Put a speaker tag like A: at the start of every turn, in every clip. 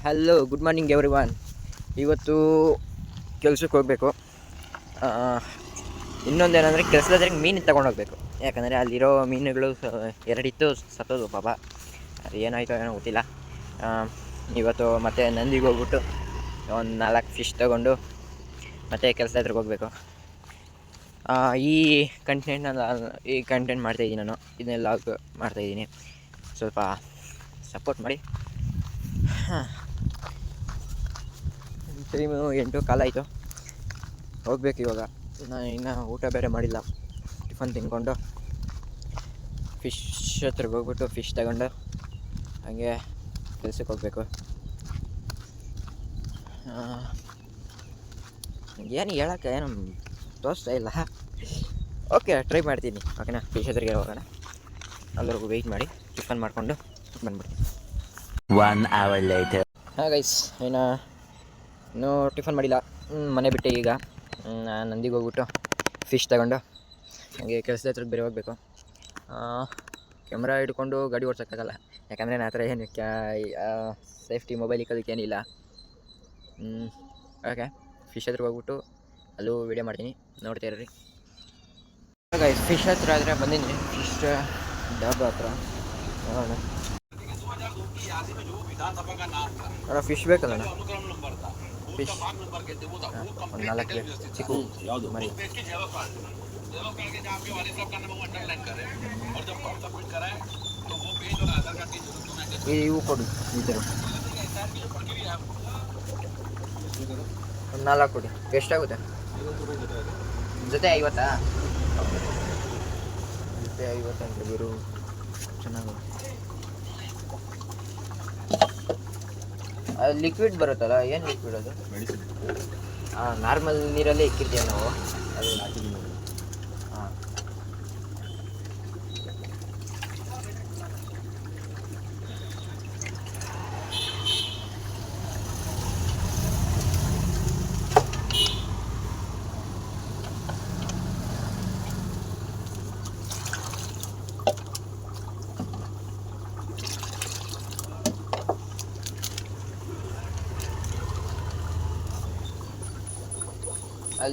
A: Hello, good morning everyone. ಇವತ್ತು ಕೆಲ್ಸಕ್ಕೆ ಹೋಗಬೇಕು. ಇನ್ನೊಂದೇನೆಂದರೆ ಕೆಲಸದಾದ್ರೆ ಮೀನು ತೊಗೊಂಡೋಗ್ಬೇಕು. ಯಾಕಂದರೆ ಅಲ್ಲಿರೋ ಮೀನುಗಳು ಎರಡಿತ್ತು, ಸತ್ತೋದು ಪಾಪ. ಅದು ಏನಾಯಿತೋ ಏನೋ ಗೊತ್ತಿಲ್ಲ. ಇವತ್ತು ಮತ್ತೆ ನಂದಿಗೆ ಹೋಗ್ಬಿಟ್ಟು ಒಂದು 4 ಫಿಶ್ ತೊಗೊಂಡು ಮತ್ತೆ ಕೆಲಸ ಹತ್ರಕ್ಕೆ ಹೋಗಬೇಕು. ಈ ಕಂಟೆಂಟ್ ಮಾಡ್ತಾಯಿದ್ದೀನಿ ನಾನು. ಇದನ್ನೆಲ್ಲ ಲಾಗ್ ಮಾಡ್ತಾಯಿದ್ದೀನಿ. ಸ್ವಲ್ಪ ಸಪೋರ್ಟ್ ಮಾಡಿ. ಟೈಮು 8:15 ಆಯಿತು. ಹೋಗ್ಬೇಕು ಇವಾಗ. ನಾನು ಇನ್ನೂ ಊಟ ಬೇರೆ ಮಾಡಿಲ್ಲ. ಟಿಫನ್ ತಿನ್ಕೊಂಡು ಫಿಶ್ ಹತ್ರಕ್ಕೆ ಹೋಗ್ಬಿಟ್ಟು ಫಿಶ್ ತಗೊಂಡು ಹಾಗೆ ಕೆಲ್ಸಕ್ಕೆ ಹೋಗಬೇಕು. ಏನು ಹೇಳೋಕ್ಕೆ ಏನು ತೋರಿಸ್ತಾ ಇಲ್ಲ. ಓಕೆ, ಟ್ರೈ ಮಾಡ್ತೀನಿ. ಓಕೆನಾ, ಫಿಶ್ ಹತ್ರಕ್ಕೆ ಹೋಗೋಣ. ಅಲ್ಲಿವರೆಗೂ ವೆಯ್ಟ್ ಮಾಡಿ ಟಿಫನ್ ಮಾಡಿಕೊಂಡು ಬಂದ್ಬಿಡ್ತೀನಿ.
B: 1 hour later.
A: ಹಾಂ ಗೈಸ್, ಇನ್ನೂ ಟಿಫನ್ ಮಾಡಿಲ್ಲ. ಮನೆ ಬಿಟ್ಟೆ ಈಗ. ನಾನು ನಂದಿಗೆ ಹೋಗ್ಬಿಟ್ಟು ಫಿಶ್ ತಗೊಂಡು ಹಾಗೆ ಕೆಲಸದ ಹತ್ರಕ್ಕೆ ಬೇರೆ ಹೋಗಬೇಕು. ಕ್ಯಾಮ್ರಾ ಹಿಡ್ಕೊಂಡು ಗಾಡಿ ಓಡ್ಸೋಕ್ಕಾಗಲ್ಲ. ಯಾಕಂದರೆ ನನ್ನ ಹತ್ರ ಏನು ಸೇಫ್ಟಿ ಮೊಬೈಲ್ ಇಕ್ಕೋದಕ್ಕೇನಿಲ್ಲ. ಓಕೆ, ಫಿಶ್ ಹತ್ರಕ್ಕೆ ಹೋಗ್ಬಿಟ್ಟು ಅಲ್ಲೂ ವೀಡಿಯೋ ಮಾಡ್ತೀನಿ, ನೋಡ್ತಾ ಇರ್ರಿ. ಗೈಸ್, ಫಿಶ್ ಹತ್ರ ಆದರೆ ಬಂದಿದ್ದೀನಿ. ಫಿಶ್ ಡಬ್ಬ ಹತ್ರ ನೋಡೋಣ. ಅಣ್ಣ ಫಿಶ್ ಬೇಕಲ್ಲ? ಫಿಶ್ ಒಂದು 4 ಚಿಕ್ಕು ಮರಿ. ಇವು ಕೊಡಿ, ಇದ್ದರು ಒಂದು 4 ಕೊಡಿ. ಎಷ್ಟಾಗುತ್ತೆ ಜೊತೆ? 50? ಜೊತೆ 50 ಅಂತ ಬಿರು. ಚೆನ್ನಾಗಿದೆ. ಲಿಕ್ವಿಡ್ ಬರುತ್ತಲ್ಲ, ಏನು ಲಿಕ್ವಿಡ್ ಅದು? ಮೆಡಿಸಿನ್. ನಾರ್ಮಲ್ ನೀರಲ್ಲೇ ಇಕ್ಕಿರ್ತೀವಿ ನಾವು. ಅದು ಹಾಂ,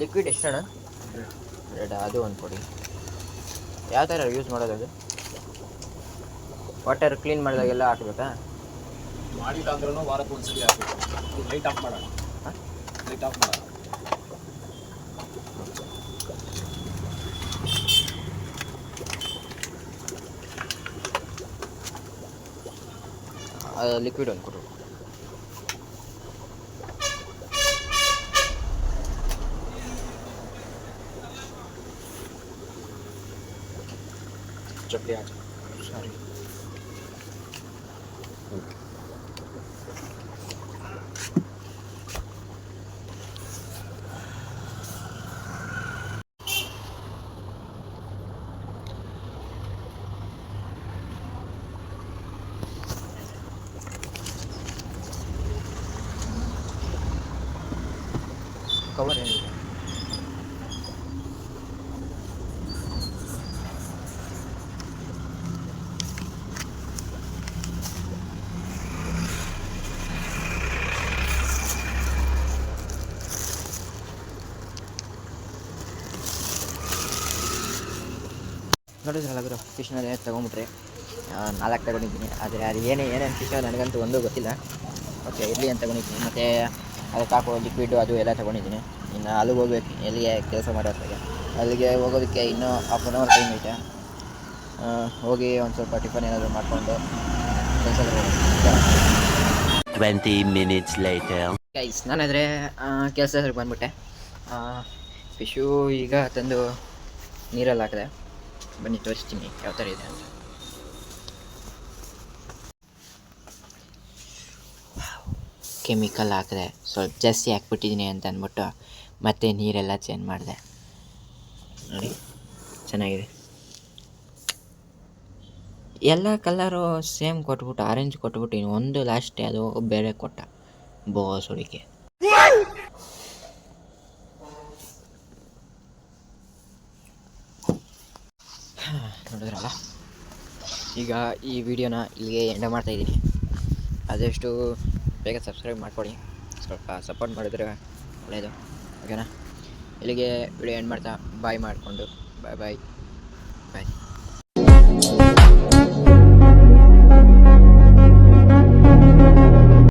A: ಲಿಕ್ವಿಡ್ ಎಷ್ಟಣ್ಣ? 2 ಅದು ಒಂದು ಕೊಡಿ. ಯಾವ ಥರ ಯೂಸ್ ಮಾಡೋದು ಅದು? ವಾಟರ್ ಕ್ಲೀನ್ ಮಾಡಿದಾಗೆಲ್ಲ ಹಾಕ್ಬೇಕಾ?
C: ಮಾಡಿಲ್ಲ ಅಂದ್ರೂ ವಾರಕ್ಕೆ ಒಂದ್ಸಲಿ ಹಾಕಬೇಕು. ಲೈಟ್ ಆಫ್ ಮಾಡೋಣ. ಲೈಟ್ ಆಫ್ ಮಾಡೋಣ.
A: ಲಿಕ್ವಿಡ್ ಒಂದು ಕೊಡು.
C: ಚಪ್ಪಲಿ ಹಾಕಿ.
A: ಸಾರಿ. ಕವರ್ ಏನಿದೆ? ನೋಡಿದ್ರಲ್ಲ ಗುರು, ಫಿಶ್ನಲ್ಲಿ ತೊಗೊಂಬಿಟ್ರೆ 4 ತೊಗೊಂಡಿದ್ದೀನಿ. ಆದರೆ ಅದು ಏನೇನು ಫಿಶ್ ನನಗಂತೂ ಒಂದೂ ಗೊತ್ತಿಲ್ಲ. ಓಕೆ, ಇರಲಿ ಅಂತ ತೊಗೊಂಡಿದ್ದೀನಿ. ಮತ್ತು ಅದಕ್ಕೆ ಹಾಕೋ ಲಿಕ್ವಿಡು ಅದು ಎಲ್ಲ ತೊಗೊಂಡಿದ್ದೀನಿ. ಇನ್ನು ಅಲ್ಲಿಗೆ ಹೋಗ್ಬೇಕು, ಎಲ್ಲಿಗೆ ಕೆಲಸ ಮಾಡೋದ್ರಾಗೆ. ಅಲ್ಲಿಗೆ ಹೋಗೋದಕ್ಕೆ ಇನ್ನೂ 1/2 hour ಟೈಮ್ ಐತೆ. ಹೋಗಿ ಒಂದು ಸ್ವಲ್ಪ ಟಿಫನ್ ಏನಾದರೂ ಮಾಡಿಕೊಂಡು ಕೆಲಸ
B: 20 minutes later.
A: ಗೈಸ್, ನಾನಾದರೆ ಕೆಲಸ ಹತ್ರಕ್ಕೆ ಬಂದುಬಿಟ್ಟೆ. ಫಿಶು ಈಗ ತಂದು ನೀರಲ್ಲಿ ಹಾಕಿದೆ. ಬನ್ನಿ ತೋರಿಸ್ತೀನಿ ಯಾವ ಥರ ಇದೆ ಅಂತ. ಕೆಮಿಕಲ್ ಹಾಕಿದೆ, ಸ್ವಲ್ಪ ಜಾಸ್ತಿ ಹಾಕ್ಬಿಟ್ಟಿದ್ದೀನಿ ಅಂತ ಅಂದ್ಬಿಟ್ಟು ಮತ್ತೆ ನೀರೆಲ್ಲ ಚೇಂಜ್ ಮಾಡಿದೆ. ನೋಡಿ, ಚೆನ್ನಾಗಿದೆ. ಎಲ್ಲ ಕಲರು ಸೇಮ್ ಕೊಟ್ಬಿಟ್ಟು, ಆರೆಂಜ್ ಕೊಟ್ಬಿಟ್ಟು ಇನ್ನು ಒಂದು ಲಾಸ್ಟೇ ಅದು ಬೇರೆ ಕೊಟ್ಟ. ಬೋಸುಡಿಕೆ. ನೋಡಿದ್ರಲ್ಲ, ಈಗ ಈ ವಿಡಿಯೋನ ಇಲ್ಲಿಗೆ ಎಂಡ್ ಮಾಡ್ತಾಯಿದ್ದೀನಿ. ಆದಷ್ಟು ಬೇಗ ಸಬ್ಸ್ಕ್ರೈಬ್ ಮಾಡ್ಕೊಳ್ಳಿ, ಸ್ವಲ್ಪ ಸಪೋರ್ಟ್ ಮಾಡಿದ್ರೆ ಒಳ್ಳೆಯದು. ಓಕೆನಾ? ಇಲ್ಲಿಗೆ ವಿಡಿಯೋ ಎಂಡ್ ಮಾಡ್ತಾ ಬಾಯ್ ಮಾಡಿಕೊಂಡು ಬಾಯ್ ಬಾಯ್ ಬಾಯ್.